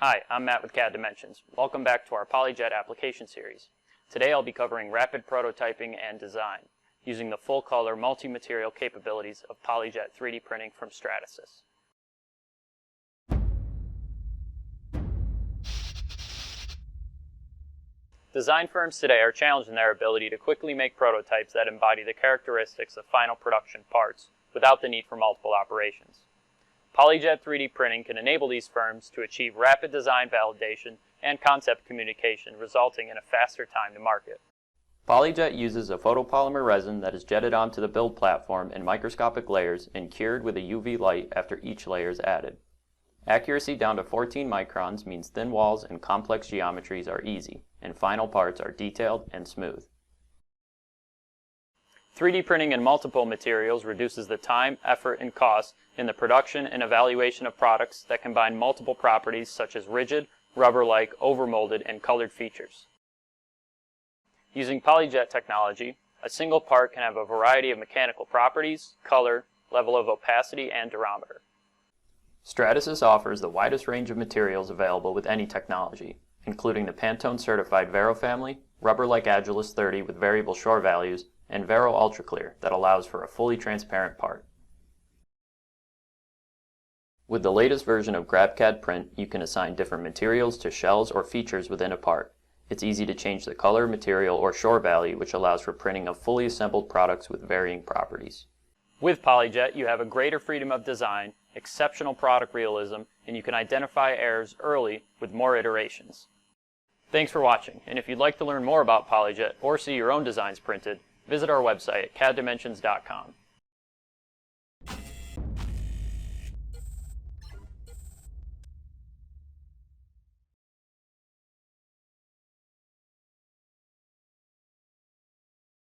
Hi, I'm Matt with CADimensions. Welcome back to our PolyJet application series. Today I'll be covering rapid prototyping and design, using the full-color multi-material capabilities of PolyJet 3D printing from Stratasys. Design firms today are challenged in their ability to quickly make prototypes that embody the characteristics of final production parts without the need for multiple operations. PolyJet 3D printing can enable these firms to achieve rapid design validation and concept communication, resulting in a faster time to market. PolyJet uses a photopolymer resin that is jetted onto the build platform in microscopic layers and cured with a UV light after each layer is added. Accuracy down to 14 microns means thin walls and complex geometries are easy, and final parts are detailed and smooth. 3D printing in multiple materials reduces the time, effort, and cost in the production and evaluation of products that combine multiple properties such as rigid, rubber-like, overmolded, and colored features. Using PolyJet technology, a single part can have a variety of mechanical properties, color, level of opacity, and durometer. Stratasys offers the widest range of materials available with any technology, including the Pantone certified Vero family, rubber-like Agilis 30 with variable shore values, and Vero Ultra Clear that allows for a fully transparent part. With the latest version of GrabCAD Print, you can assign different materials to shells or features within a part. It's easy to change the color, material, or shore value, which allows for printing of fully assembled products with varying properties. With PolyJet, you have a greater freedom of design, exceptional product realism, and you can identify errors early with more iterations. Thanks for watching, and if you'd like to learn more about PolyJet or see your own designs printed, visit our website at CADimensions.com.